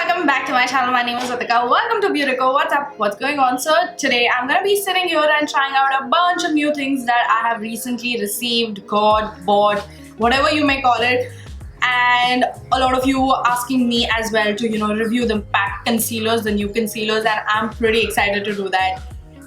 welcome back to my channel. My name is Ritika. Welcome to Beautico. What's up? What's going on? So today I'm gonna be sitting here and trying out a bunch of new things that I have recently received, got, bought, whatever you may call it. And a lot of you are asking me as well to review the PAC concealers, the new concealers, and I'm pretty excited to do that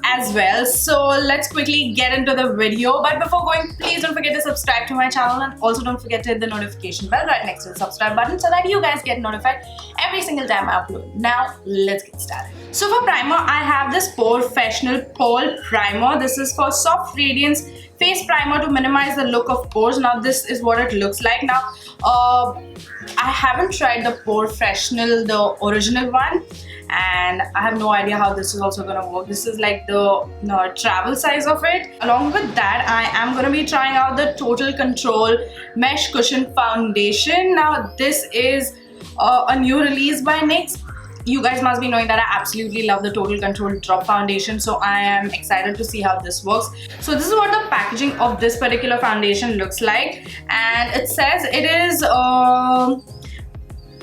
as well. So let's quickly get into the video, but before going, please don't forget to subscribe to my channel, and also don't forget to hit the notification bell right next to the subscribe button so that you guys get notified every single time I upload. Now let's get started. So for primer, I have this Porefessional Pearl Primer. This is for soft radiance face primer to minimize the look of pores. Now this is what it looks like. Now I haven't tried the Porefessional, the original one, and I have no idea how this is also gonna work. This is like the travel size of it. Along with that, I am gonna be trying out the Total Control Mesh Cushion Foundation. Now this is a new release by NYX. You guys must be knowing that I absolutely love the Total Control Drop Foundation, so I am excited to see how this works. So this is what the packaging of this particular foundation looks like, and it says it is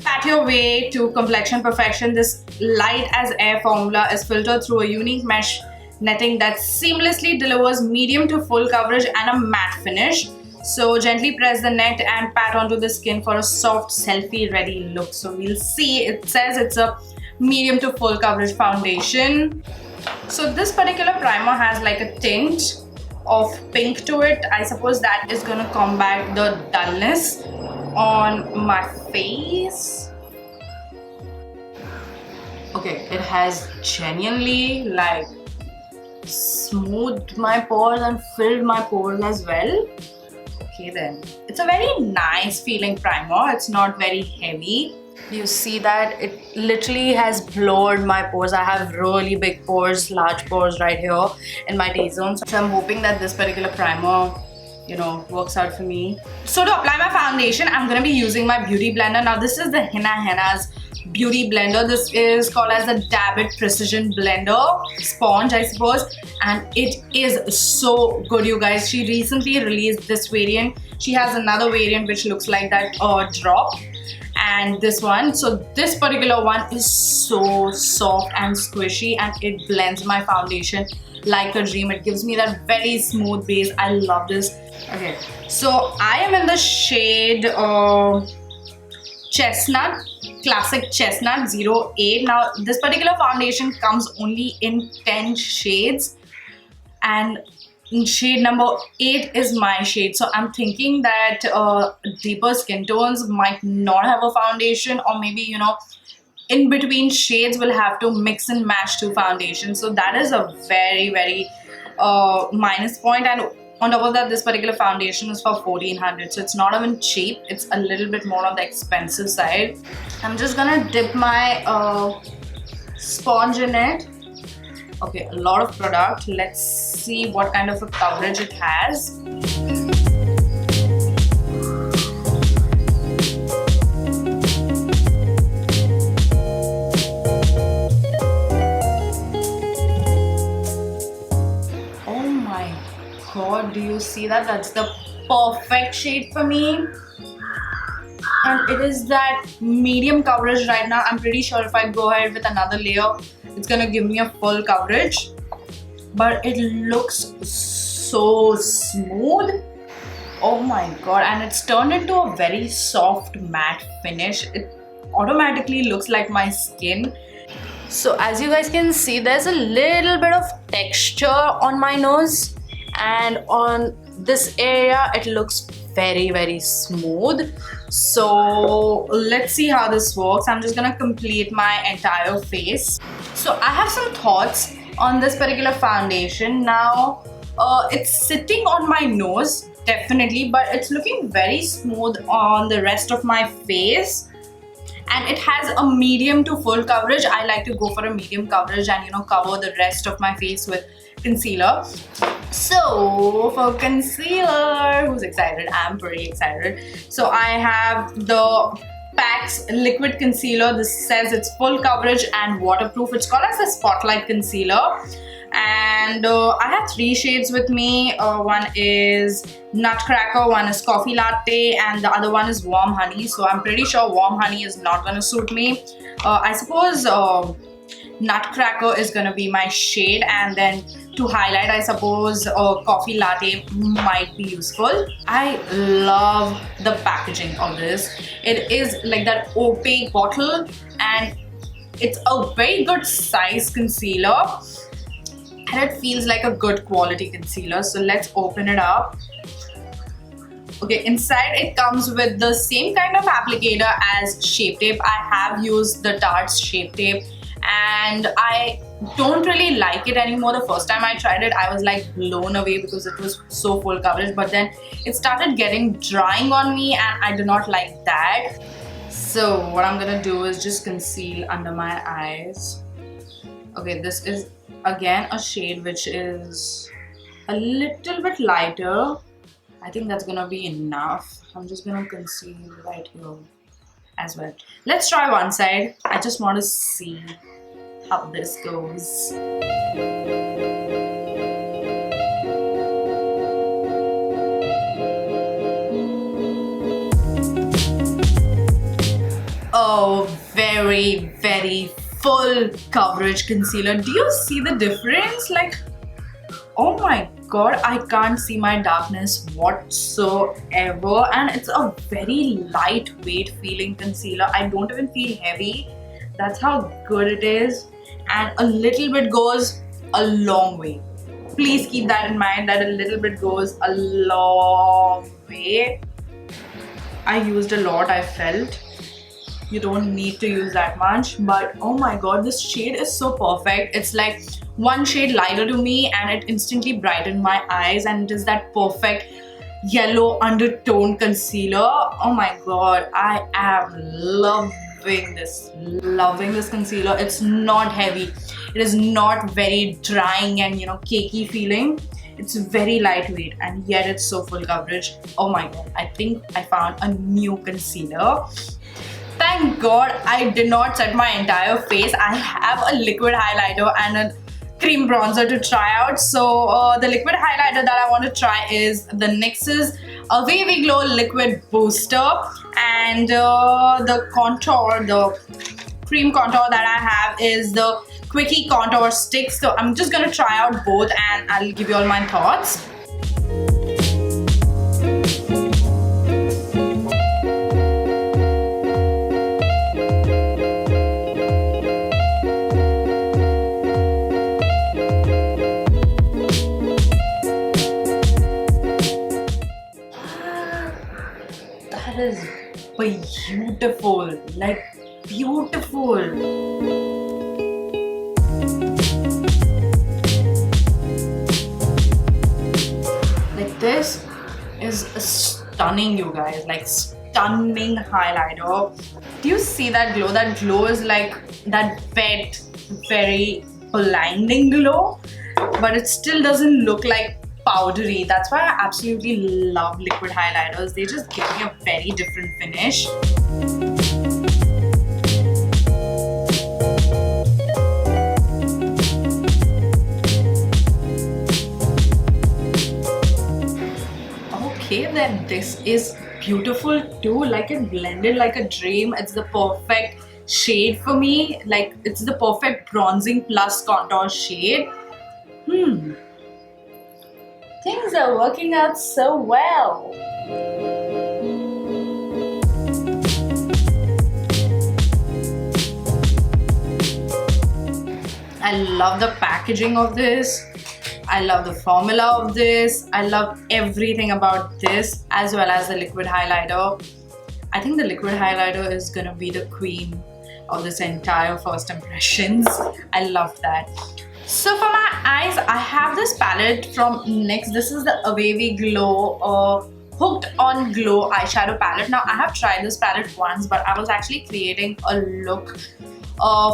pat your way to complexion perfection. This light as air formula is filtered through a unique mesh netting that seamlessly delivers medium to full coverage and a matte finish. So gently press the net and pat onto the skin for a soft selfie ready look. So we'll see. It says it's a medium to full coverage foundation. So this particular primer has like a tint of pink to it. I suppose that is gonna combat the dullness on my face. Okay, it has genuinely like smoothed my pores and filled my pores as well. Okay then, it's a very nice feeling primer. It's not very heavy. You see that it literally has blurred my pores. I have really big pores, large pores right here in my T-zone. So I'm hoping that this particular primer works out for me. So to apply my foundation, I'm gonna be using my beauty blender. Now this is the Henna's beauty blender. This is called as the Dab It Precision Blender sponge, I suppose, and it is so good, you guys. She recently released this variant. She has another variant which looks like that drop, and this one. So this particular one is so soft and squishy, and it blends my foundation like a dream. It gives me that very smooth base. I love this. Okay, so I am in the shade Chestnut, Classic Chestnut 08. Now this particular foundation comes only in 10 shades, and shade number 8 is my shade. So I'm thinking that deeper skin tones might not have a foundation, or maybe in between shades will have to mix and match two foundations. So that is a very minus point. And on top of that, this particular foundation is for 1400, so it's not even cheap. It's a little bit more on the expensive side. I'm just gonna dip my sponge in it. Okay, a lot of product. Let's see what kind of a coverage it has. God, do you see that? That's the perfect shade for me, and it is that medium coverage right now. I'm pretty sure if I go ahead with another layer, it's gonna give me a full coverage, but it looks so smooth. Oh my god, and it's turned into a very soft matte finish. It automatically looks like my skin. So as you guys can see, there's a little bit of texture on my nose, and on this area it looks very smooth. So let's see how this works. I'm just gonna complete my entire face. So I have some thoughts on this particular foundation. Now it's sitting on my nose definitely, but it's looking very smooth on the rest of my face, and it has a medium to full coverage. I like to go for a medium coverage and cover the rest of my face with concealer. So for concealer, who's excited? I'm pretty excited. So I have the PAC's liquid concealer. This says it's full coverage and waterproof. It's called as the Spotlight Concealer. and I have 3 shades with me. One is Nutcracker, one is Coffee Latte, and the other one is Warm Honey. So I'm pretty sure Warm Honey is not gonna suit me. I suppose Nutcracker is gonna be my shade, and then to highlight, I suppose Coffee Latte might be useful. I love the packaging of this. It is like that opaque bottle, and it's a very good size concealer, and it feels like a good quality concealer. So let's open it up. Okay, inside it comes with the same kind of applicator as Shape Tape. I have used the Tarte's Shape Tape, and I don't really like it anymore. The first time I tried it, I was like blown away because it was so full coverage, but then it started getting drying on me, and I do not like that. So what I'm gonna do is just conceal under my eyes. Okay, this is again a shade which is a little bit lighter. I think that's gonna be enough. I'm just gonna conceal right here as well. Let's try one side. I just want to see how this goes. Oh, very, very full coverage concealer. Do you see the difference? Like, oh my god, I can't see my darkness whatsoever, and it's a very lightweight feeling concealer. I don't even feel heavy. That's how good it is, and a little bit goes a long way. Please keep that in mind, that a little bit goes a long way. I used a lot, I felt. You don't need to use that much, but oh my god, this shade is so perfect. It's like one shade lighter to me, and it instantly brightened my eyes, and it is that perfect yellow undertone concealer. Oh my god, I am loving this concealer. It's not heavy, it is not very drying and cakey feeling. It's very lightweight, and yet it's so full coverage. Oh my god, I think I found a new concealer. Thank god I did not set my entire face. I have a liquid highlighter and a cream bronzer to try out. So the liquid highlighter that I want to try is the NYX's Wavy Glow Liquid Booster, and the cream contour that I have is the Quickie Contour Stick. So I'm just gonna try out both, and I'll give you all my thoughts. That is beautiful, like beautiful. Like, this is stunning, you guys, like stunning highlighter. Do you see that glow? That glow is like that wet, very blinding glow, but it still doesn't look like powdery. That's why I absolutely love liquid highlighters. They just give me a very different finish. Okay, then this is beautiful too. Like, it blended like a dream. It's the perfect shade for me. Like, it's the perfect bronzing plus contour shade. Things are working out so well. I love the packaging of this. I love the formula of this. I love everything about this, as well as the liquid highlighter. I think the liquid highlighter is gonna be the queen of this entire first impressions. I love that. So for my eyes, I have this palette from NYX. This is the Wavy Glow Hooked on Glow eyeshadow palette. Now, I have tried this palette once, but I was actually creating a look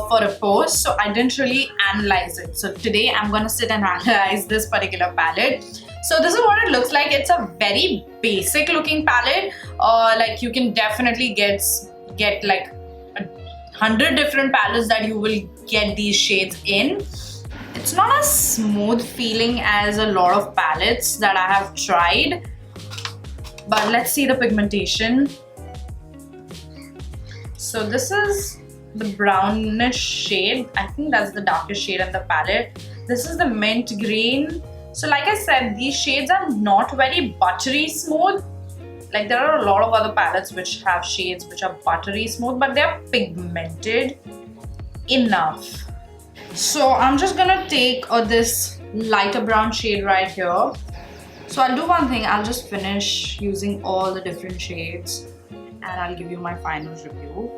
for a post, so I didn't really analyze it. So today I'm gonna sit and analyze this particular palette. So this is what it looks like. It's a very basic looking palette. Like, you can definitely get like 100 different palettes that you will get these shades in. It's not as smooth feeling as a lot of palettes that I have tried. But let's see the pigmentation. So this is the brownish shade. I think that's the darkest shade in the palette. This is the mint green. So like I said, these shades are not very buttery smooth. Like there are a lot of other palettes which have shades which are buttery smooth, but they're pigmented enough. So I'm just gonna take this lighter brown shade right here. So I'll do one thing, I'll just finish using all the different shades and I'll give you my final review.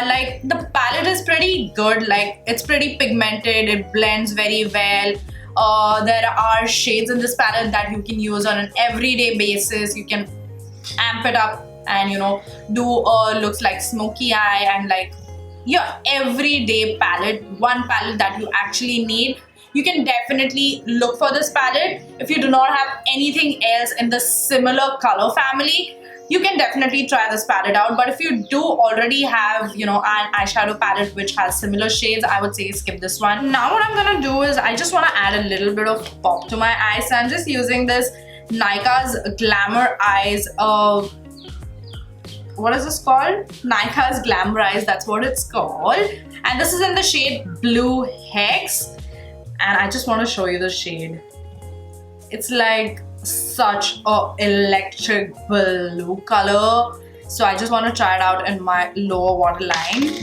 Like the palette is pretty good, like it's pretty pigmented, it blends very well. There are shades in this palette that you can use on an everyday basis. You can amp it up and do looks like smoky eye and like your everyday palette, one palette that you actually need. You can definitely look for this palette. If you do not have anything else in the similar color family, you can definitely try this palette out. But if you do already have, an eyeshadow palette which has similar shades, I would say skip this one. Now what I'm gonna do is I just want to add a little bit of pop to my eyes. So I'm just using this Nykaa's Glamour Eyes. What is this called? Nykaa's Glamour Eyes, that's what it's called. And this is in the shade Blue Hex. And I just want to show you the shade. It's like such a electric blue color, so I just want to try it out in my lower waterline.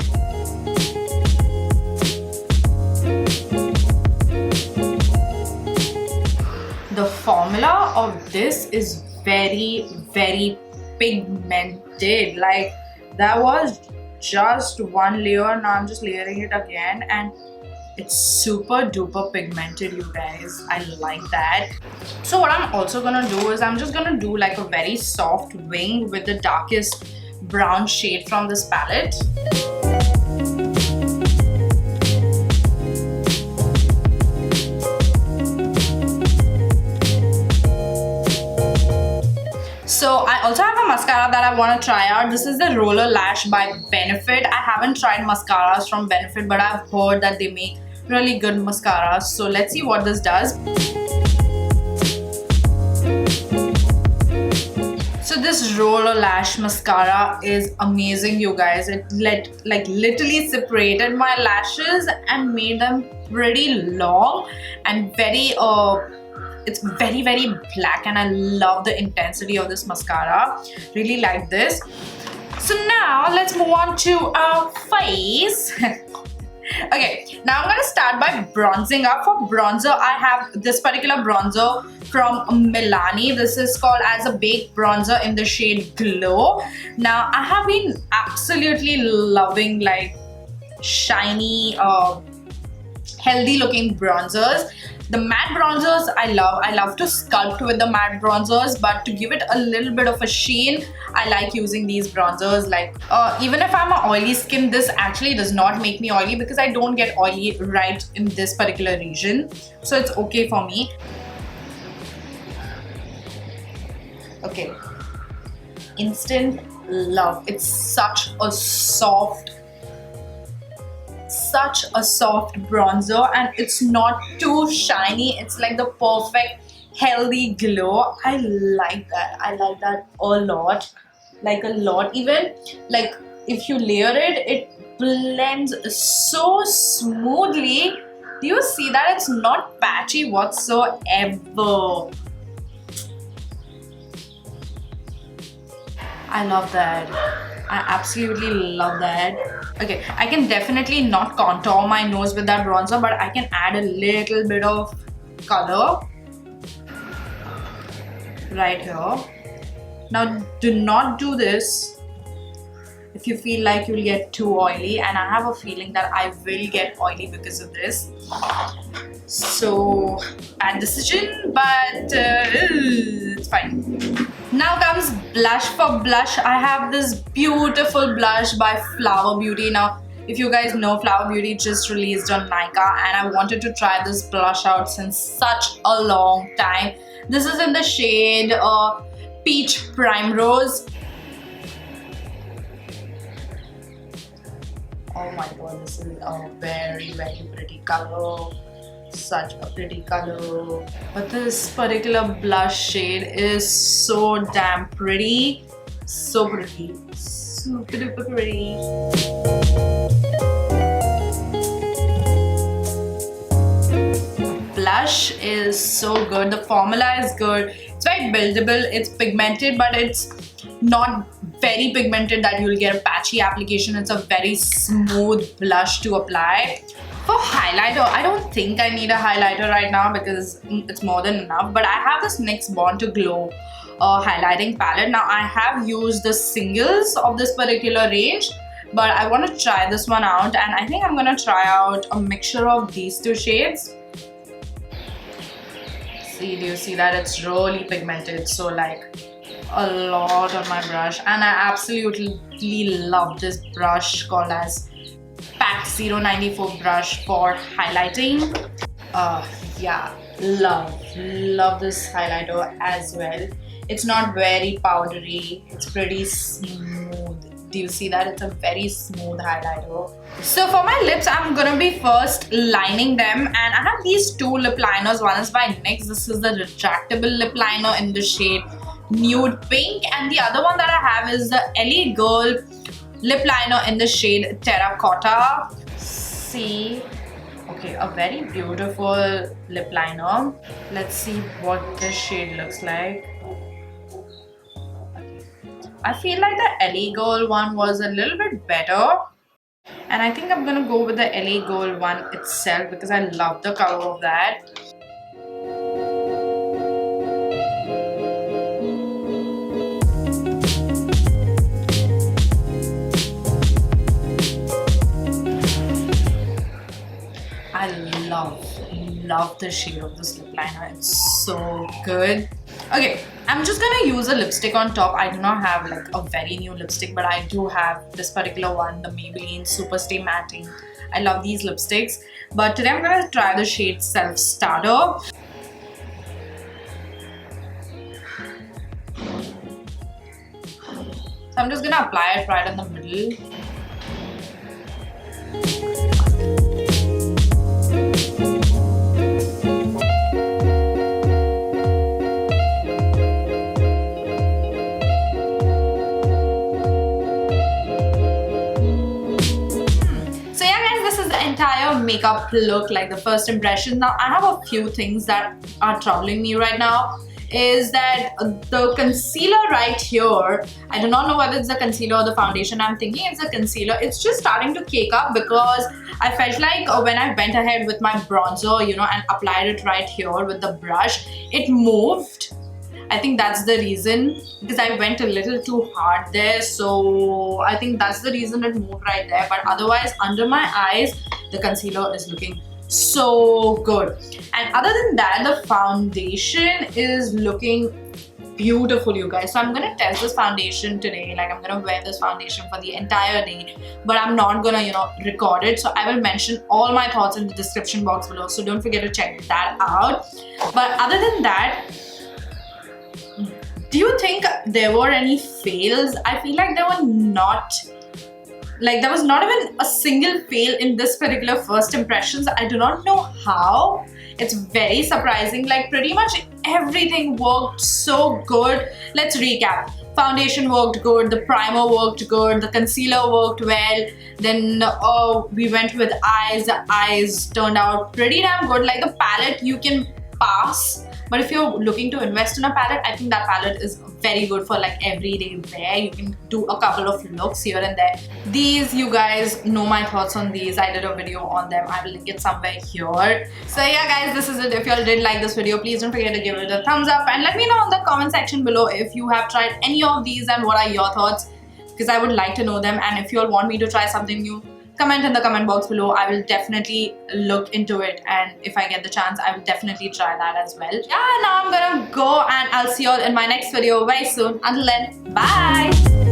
The formula of this is very, very pigmented. Like that was just one layer, now I'm just layering it again and it's super duper pigmented, you guys. I like that. So what I'm also gonna do is I'm just gonna do like a very soft wing with the darkest brown shade from this palette. So I also have a mascara that I want to try out. This is the Roller Lash by Benefit. I haven't tried mascaras from Benefit, but I've heard that they make really good mascaras. So let's see what this does. So this Roller Lash mascara is amazing, you guys. It literally separated my lashes and made them pretty long and very it's very, very black, and I love the intensity of this mascara. Really like this. So now let's move on to our face. Okay, now I'm gonna start by bronzing up. For bronzer, I have this particular bronzer from Milani. This is called as a baked bronzer in the shade Glow. Now I have been absolutely loving like shiny, healthy looking bronzers. The matte bronzers I love to sculpt with the matte bronzers, but to give it a little bit of a sheen, I like using these bronzers. Like even if I'm a oily skin, this actually does not make me oily because I don't get oily right in this particular region, so it's okay for me. Okay, instant love. It's such a soft bronzer, and it's not too shiny. It's like the perfect healthy glow. I like that a lot, like a lot. Even like if you layer it, it blends so smoothly. Do you see that? It's not patchy whatsoever. I love that. I absolutely love that. Okay, I can definitely not contour my nose with that bronzer, but I can add a little bit of color right here. Now, do not do this if you feel like you'll get too oily, and I have a feeling that I will get oily because of this. So, bad decision, but it's fine. Now comes blush. For blush, I have this beautiful blush by Flower Beauty. Now, if you guys know, Flower Beauty just released on Nykaa, and I wanted to try this blush out since such a long time. This is in the shade Peach Primrose. Oh my god, this is a very, very pretty color. Such a pretty color. But this particular blush shade is so damn pretty. So pretty. Super duper pretty. Blush is so good. The formula is good. It's very buildable. It's pigmented, but it's not very pigmented that you'll get a patchy application. It's a very smooth blush to apply. For highlighter, I don't think I need a highlighter right now because it's more than enough. But I have this NYX Born to Glow highlighting palette. Now, I have used the singles of this particular range, but I want to try this one out, and I think I'm going to try out a mixture of these two shades. See, do you see that? It's really pigmented, so like a lot on my brush, and I absolutely love this brush called as PAC 094 brush for highlighting. Yeah, love this highlighter as well. It's not very powdery, it's pretty smooth. Do you see that? It's a very smooth highlighter. So for my lips, I'm gonna be first lining them, and I have these two lip liners. One is by NYX. This is the retractable lip liner in the shade Nude Pink, and the other one that I have is the LA Girl lip liner in the shade Terra Cotta. See, okay, a very beautiful lip liner. Let's see what this shade looks like. I feel like the LA Girl one was a little bit better, and I think I'm gonna go with the LA Girl one itself because I love the color of that. I love the shade of this lip liner. It's so good. Okay, I'm just gonna use a lipstick on top. I do not have like a very new lipstick, but I do have this particular one, the Maybelline Super Stay Matte. I love these lipsticks, but today I'm gonna try the shade Self Starter. So I'm just gonna apply it right in the middle. Entire makeup look, like the first impression. Now I have a few things that are troubling me right now. Is that the concealer right here, I do not know whether it's the concealer or the foundation. I'm thinking it's a concealer. It's just starting to cake up because I felt like when I went ahead with my bronzer, you know, and applied it right here with the brush, it moved. I think that's the reason, because I went a little too hard there, so I think that's the reason it moved right there. But otherwise, under my eyes, the concealer is looking so good. And other than that, the foundation is looking beautiful, you guys. So I'm gonna test this foundation today. Like, I'm gonna wear this foundation for the entire day, but I'm not gonna, you know, record it. So I will mention all my thoughts in the description box below, so don't forget to check that out. But other than that, do you think there were any fails? I feel like there were not. Like, there was not even a single fail in this particular first impressions. I do not know how. It's very surprising. Like, pretty much everything worked so good. Let's recap. Foundation worked good, the primer worked good, the concealer worked well. Then we went with eyes. The eyes turned out pretty damn good. Like, the palette you can pass. But if you're looking to invest in a palette, I think that palette is very good for like everyday wear. You can do a couple of looks here and there. These, you guys know my thoughts on these. I did a video on them. I will link it somewhere here. So yeah guys, this is it. If you all did like this video, please don't forget to give it a thumbs up and let me know in the comment section below if you have tried any of these and what are your thoughts, because I would like to know them. And if you all want me to try something new, comment in the comment box below. I will definitely look into it, and if I get the chance, I will definitely try that as well. Yeah, now I'm gonna go and I'll see you all in my next video very soon. Until then, bye!